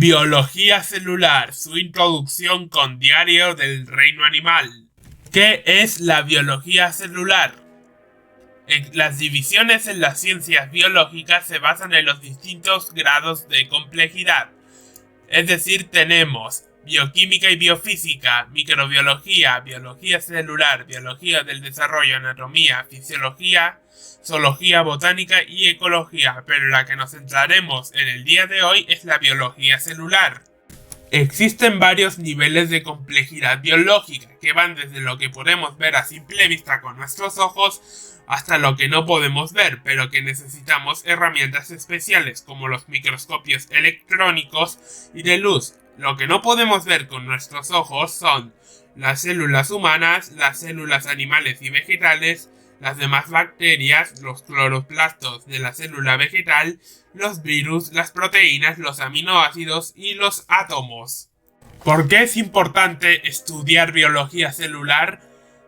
Biología celular, su introducción con Diario del Reino Animal. ¿Qué es la biología celular? Las divisiones en las ciencias biológicas se basan en los distintos grados de complejidad. Es decir, tenemos bioquímica y biofísica, microbiología, biología celular, biología del desarrollo, anatomía, fisiología, zoología, botánica y ecología, pero la que nos centraremos en el día de hoy es la biología celular. Existen varios niveles de complejidad biológica que van desde lo que podemos ver a simple vista con nuestros ojos hasta lo que no podemos ver, pero que necesitamos herramientas especiales como los microscopios electrónicos y de luz. Lo que no podemos ver con nuestros ojos son las células humanas, las células animales y vegetales, las demás bacterias, los cloroplastos de la célula vegetal, los virus, las proteínas, los aminoácidos y los átomos. ¿Por qué es importante estudiar biología celular?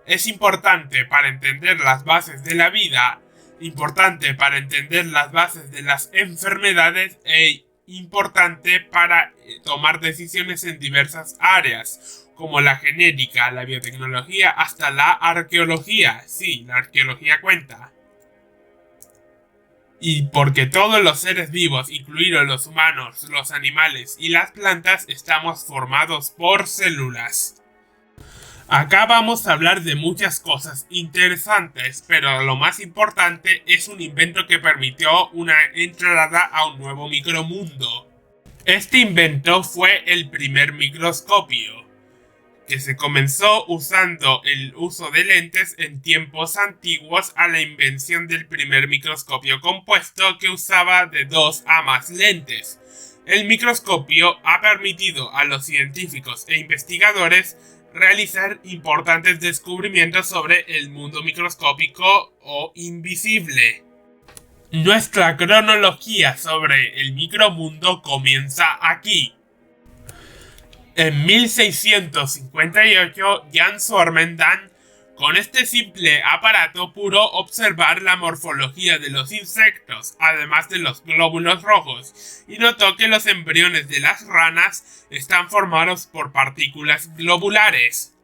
Es importante para entender las bases de la vida, importante para entender las bases de las enfermedades e importante para tomar decisiones en diversas áreas, como la genética, la biotecnología, hasta la arqueología. Sí, la arqueología cuenta. Y porque todos los seres vivos, incluidos los humanos, los animales y las plantas, estamos formados por células. Acá vamos a hablar de muchas cosas interesantes, pero lo más importante es un invento que permitió una entrada a un nuevo micromundo. Este invento fue el primer microscopio, que se comenzó usando el uso de lentes en tiempos antiguos a la invención del primer microscopio compuesto que usaba de 2 a más lentes. El microscopio ha permitido a los científicos e investigadores realizar importantes descubrimientos sobre el mundo microscópico o invisible. Nuestra cronología sobre el micromundo comienza aquí. En 1658, Jan Swammerdam, con este simple aparato, pudo observar la morfología de los insectos, además de los glóbulos rojos, y notó que los embriones de las ranas están formados por partículas globulares.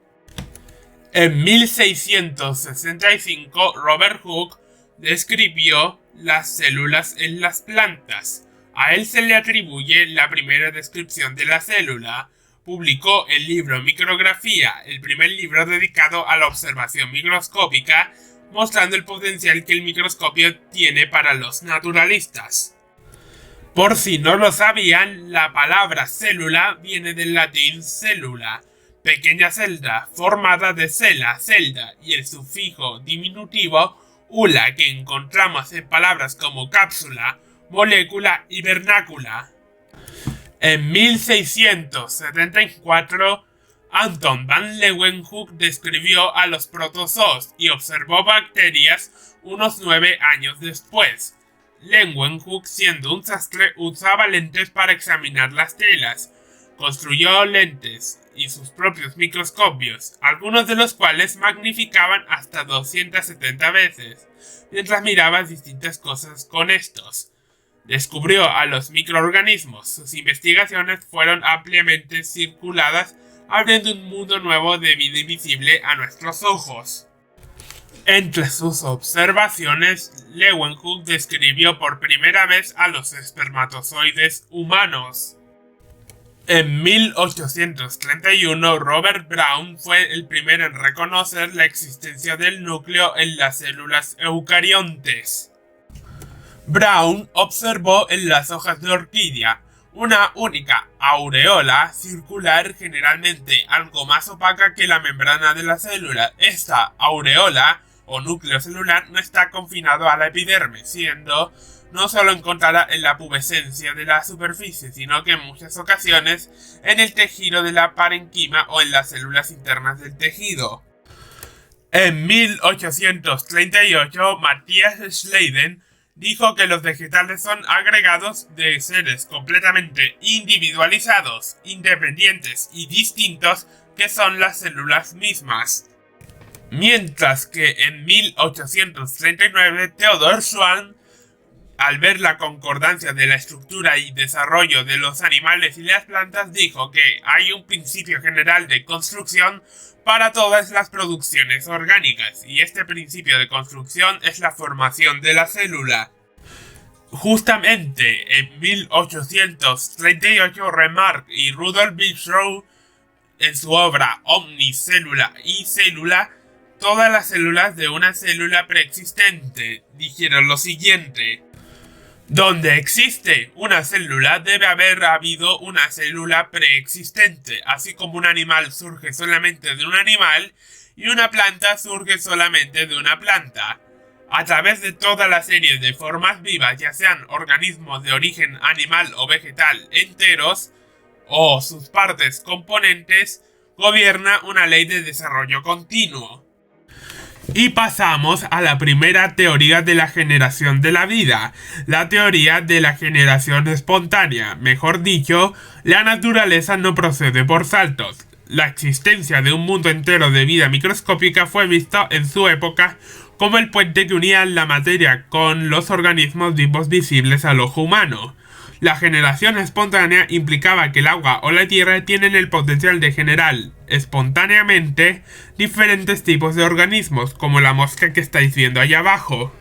En 1665, Robert Hooke describió las células en las plantas. A él se le atribuye la primera descripción de la célula. Publicó el libro Micrografía, el primer libro dedicado a la observación microscópica, mostrando el potencial que el microscopio tiene para los naturalistas. Por si no lo sabían, la palabra célula viene del latín cellula, pequeña celda, formada de cella, celda, y el sufijo diminutivo ula que encontramos en palabras como cápsula, molécula y vernácula. En 1674, Anton van Leeuwenhoek describió a los protozoos y observó bacterias unos 9 años después. Leeuwenhoek, siendo un sastre, usaba lentes para examinar las telas. Construyó lentes y sus propios microscopios, algunos de los cuales magnificaban hasta 270 veces, mientras miraba distintas cosas con estos. Descubrió a los microorganismos. Sus investigaciones fueron ampliamente circuladas, abriendo un mundo nuevo de vida invisible a nuestros ojos. Entre sus observaciones, Leeuwenhoek describió por primera vez a los espermatozoides humanos. En 1831, Robert Brown fue el primero en reconocer la existencia del núcleo en las células eucariontes. Brown observó en las hojas de orquídea una única aureola circular, generalmente algo más opaca que la membrana de la célula. Esta aureola o núcleo celular no está confinado a la epidermis, siendo no solo encontrada en la pubescencia de la superficie, sino que en muchas ocasiones en el tejido de la parenquima o en las células internas del tejido. En 1838, Matthias Schleiden dijo que los vegetales son agregados de seres completamente individualizados, independientes y distintos que son las células mismas. Mientras que en 1839 Theodor Schwann al ver la concordancia de la estructura y desarrollo de los animales y las plantas, dijo que hay un principio general de construcción para todas las producciones orgánicas, y este principio de construcción es la formación de la célula. Justamente en 1838 Remarque y Rudolf Virchow, en su obra Omnicélula y Célula, todas las células de una célula preexistente, dijeron lo siguiente: donde existe una célula debe haber habido una célula preexistente, así como un animal surge solamente de un animal y una planta surge solamente de una planta. A través de toda la serie de formas vivas, ya sean organismos de origen animal o vegetal enteros, o sus partes componentes, gobierna una ley de desarrollo continuo. Y pasamos a la primera teoría de la generación de la vida, la teoría de la generación espontánea. Mejor dicho, la naturaleza no procede por saltos. La existencia de un mundo entero de vida microscópica fue vista en su época como el puente que unía la materia con los organismos vivos visibles al ojo humano. La generación espontánea implicaba que el agua o la tierra tienen el potencial de generar espontáneamente diferentes tipos de organismos, como la mosca que estáis viendo allá abajo.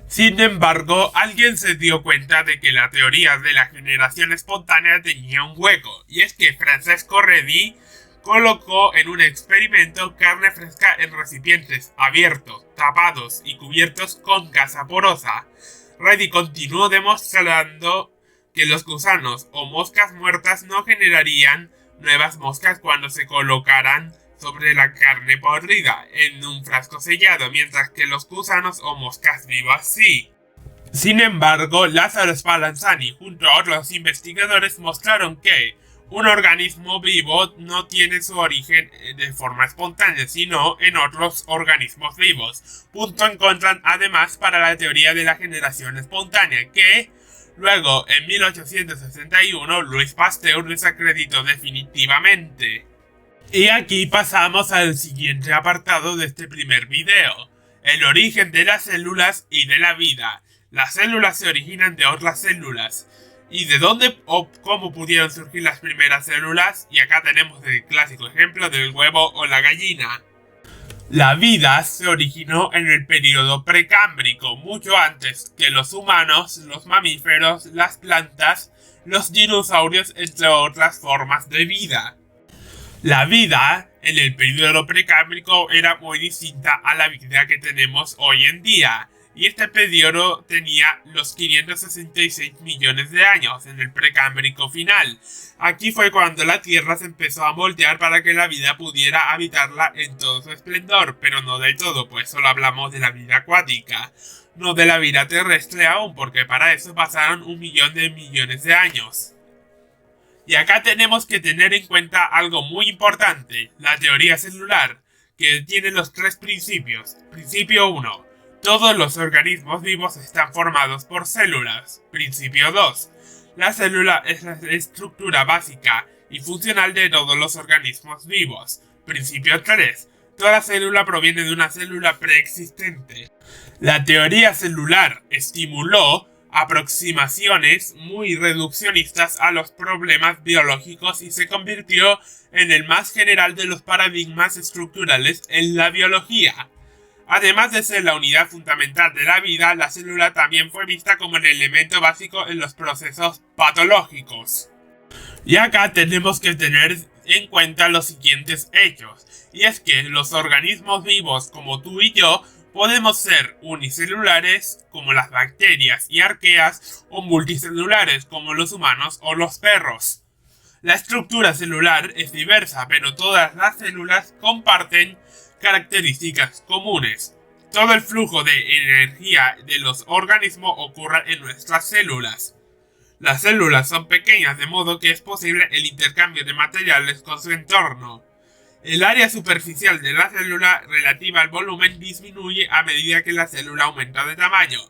Sin embargo, alguien se dio cuenta de que la teoría de la generación espontánea tenía un hueco, y es que Francesco Redi colocó en un experimento carne fresca en recipientes abiertos, tapados y cubiertos con gasa porosa. Redi continuó demostrando que los gusanos o moscas muertas no generarían nuevas moscas cuando se colocaran sobre la carne podrida en un frasco sellado, mientras que los gusanos o moscas vivas sí. Sin embargo, Lázaro Spallanzani junto a otros investigadores mostraron que un organismo vivo no tiene su origen de forma espontánea, sino en otros organismos vivos. Punto en contra, además, para la teoría de la generación espontánea, que luego, en 1861, Louis Pasteur desacreditó definitivamente. Y aquí pasamos al siguiente apartado de este primer video: el origen de las células y de la vida. Las células se originan de otras células. ¿Y de dónde o cómo pudieron surgir las primeras células? Y acá tenemos el clásico ejemplo del huevo o la gallina. La vida se originó en el período precámbrico, mucho antes que los humanos, los mamíferos, las plantas, los dinosaurios, entre otras formas de vida. La vida en el período precámbrico era muy distinta a la vida que tenemos hoy en día. Y este periodo tenía los 566 millones de años en el precámbrico final. Aquí fue cuando la Tierra se empezó a moldear para que la vida pudiera habitarla en todo su esplendor, pero no del todo, pues solo hablamos de la vida acuática, no de la vida terrestre aún, porque para eso pasaron 1 millón de millones de años. Y acá tenemos que tener en cuenta algo muy importante: la teoría celular, que tiene los 3 principios. Principio 1. Todos los organismos vivos están formados por células. Principio 2. La célula es la estructura básica y funcional de todos los organismos vivos. Principio 3. Toda célula proviene de una célula preexistente. La teoría celular estimuló aproximaciones muy reduccionistas a los problemas biológicos y se convirtió en el más general de los paradigmas estructurales en la biología. Además de ser la unidad fundamental de la vida, la célula también fue vista como el elemento básico en los procesos patológicos. Y acá tenemos que tener en cuenta los siguientes hechos, y es que los organismos vivos como tú y yo podemos ser unicelulares como las bacterias y arqueas o multicelulares como los humanos o los perros. La estructura celular es diversa, pero todas las células comparten características comunes. Todo el flujo de energía de los organismos ocurre en nuestras células. Las células son pequeñas, de modo que es posible el intercambio de materiales con su entorno. El área superficial de la célula relativa al volumen disminuye a medida que la célula aumenta de tamaño.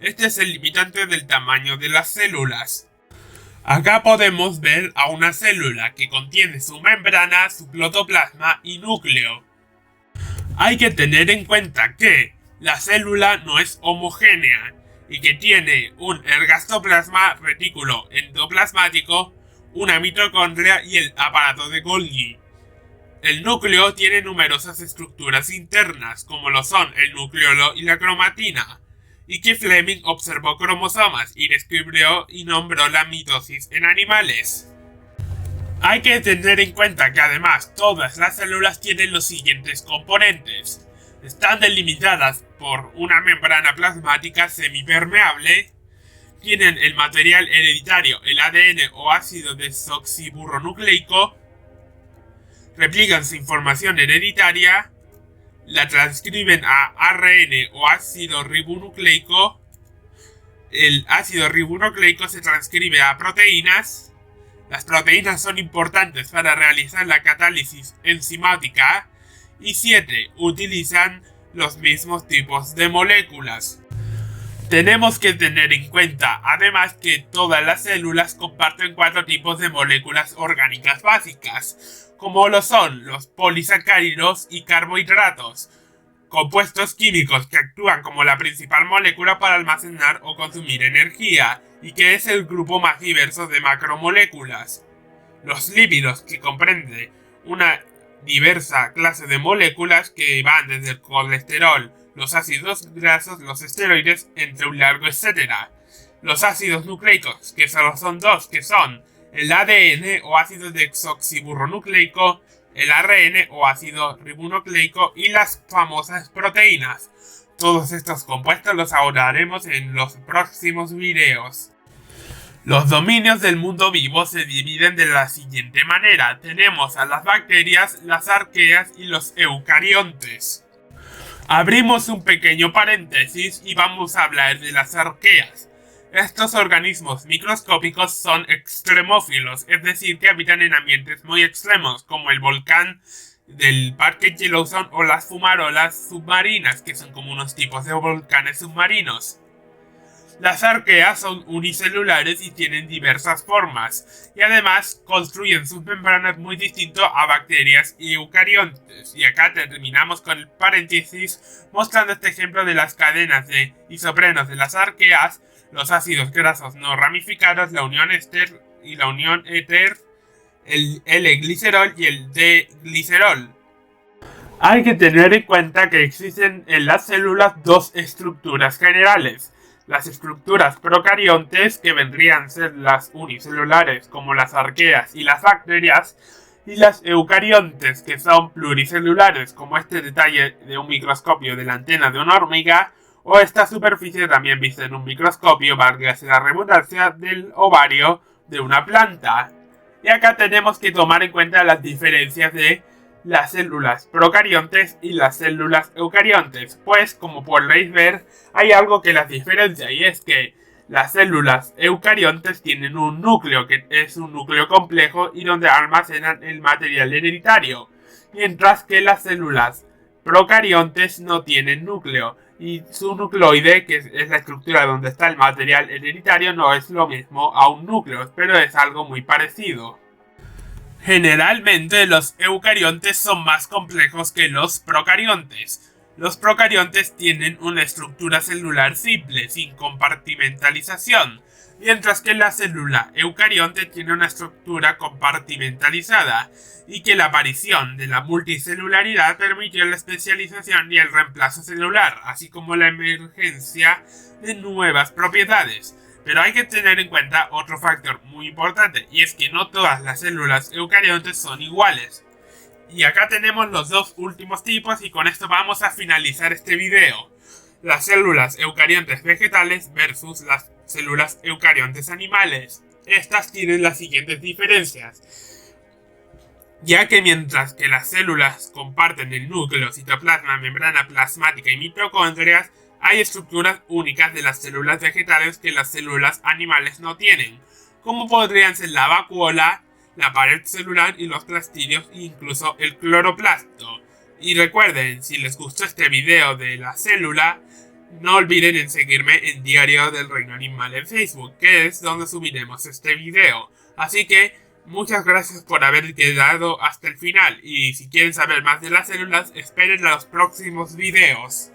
Este es el limitante del tamaño de las células. Acá podemos ver a una célula que contiene su membrana, su protoplasma y núcleo. Hay que tener en cuenta que la célula no es homogénea. y que tiene un ergastoplasma, retículo endoplasmático, una mitocondria y el aparato de Golgi. El núcleo tiene numerosas estructuras internas, como lo son el nucleolo y la cromatina, y que Fleming observó cromosomas y descubrió y nombró la mitosis en animales. Hay que tener en cuenta que además todas las células tienen los siguientes componentes. Están delimitadas por una membrana plasmática semipermeable, tienen el material hereditario, el ADN o ácido desoxiburronucleico, replican su información hereditaria, la transcriben a ARN o ácido ribonucleico, el ácido ribonucleico se transcribe a proteínas. Las proteínas son importantes para realizar la catálisis enzimática. Y 7. Utilizan los mismos tipos de moléculas. Tenemos que tener en cuenta, además, que todas las células comparten 4 tipos de moléculas orgánicas básicas, como lo son los polisacáridos y carbohidratos, compuestos químicos que actúan como la principal molécula para almacenar o consumir energía, y que es el grupo más diverso de macromoléculas. Los lípidos, que comprende una diversa clase de moléculas que van desde el colesterol, los ácidos grasos, los esteroides, entre un largo etcétera. Los ácidos nucleicos, que solo son 2, que son el ADN o ácido desoxiburronucleico, el ARN o ácido ribonucleico y las famosas proteínas. Todos estos compuestos los abordaremos en los próximos videos. Los dominios del mundo vivo se dividen de la siguiente manera. Tenemos a las bacterias, las arqueas y los eucariontes. Abrimos un pequeño paréntesis y vamos a hablar de las arqueas. Estos organismos microscópicos son extremófilos, es decir, que habitan en ambientes muy extremos, como el volcán del Parque Yellowstone o las fumarolas submarinas, que son como unos tipos de volcanes submarinos. Las arqueas son unicelulares y tienen diversas formas, y además construyen sus membranas muy distinto a bacterias y eucariontes. Y acá terminamos con el paréntesis mostrando este ejemplo de las cadenas de isoprenos de las arqueas, los ácidos grasos no ramificados, la unión éster y la unión éter, el L-glicerol y el D-glicerol. Hay que tener en cuenta que existen en las células 2 estructuras generales. Las estructuras procariontes, que vendrían a ser las unicelulares como las arqueas y las bacterias, y las eucariontes, que son pluricelulares como este detalle de un microscopio de la antena de una hormiga, o esta superficie también vista en un microscopio, valga la redundancia, del ovario de una planta. Y acá tenemos que tomar en cuenta las diferencias de las células procariontes y las células eucariontes, pues como podréis ver hay algo que las diferencia, y es que las células eucariontes tienen un núcleo que es un núcleo complejo y donde almacenan el material hereditario, mientras que las células procariontes no tienen núcleo y su nucleoide, que es la estructura donde está el material hereditario, no es lo mismo a un núcleo, pero es algo muy parecido. Generalmente los eucariontes son más complejos que los procariontes. Los procariontes tienen una estructura celular simple, sin compartimentalización, mientras que la célula eucarionte tiene una estructura compartimentalizada, y que la aparición de la multicelularidad permitió la especialización y el reemplazo celular, así como la emergencia de nuevas propiedades. Pero hay que tener en cuenta otro factor muy importante, y es que no todas las células eucariontes son iguales. Y acá tenemos los dos últimos tipos, y con esto vamos a finalizar este video. Las células eucariontes vegetales versus las células eucariontes animales. Estas tienen las siguientes diferencias, ya que mientras que las células comparten el núcleo, citoplasma, membrana plasmática y mitocondrias, hay estructuras únicas de las células vegetales que las células animales no tienen, como podrían ser la vacuola, la pared celular y los plastidios e incluso el cloroplasto. Y recuerden, si les gustó este video de la célula, no olviden en seguirme en Diario del Reino Animal en Facebook, que es donde subiremos este video. Así que muchas gracias por haber quedado hasta el final, y si quieren saber más de las células, esperen a los próximos videos.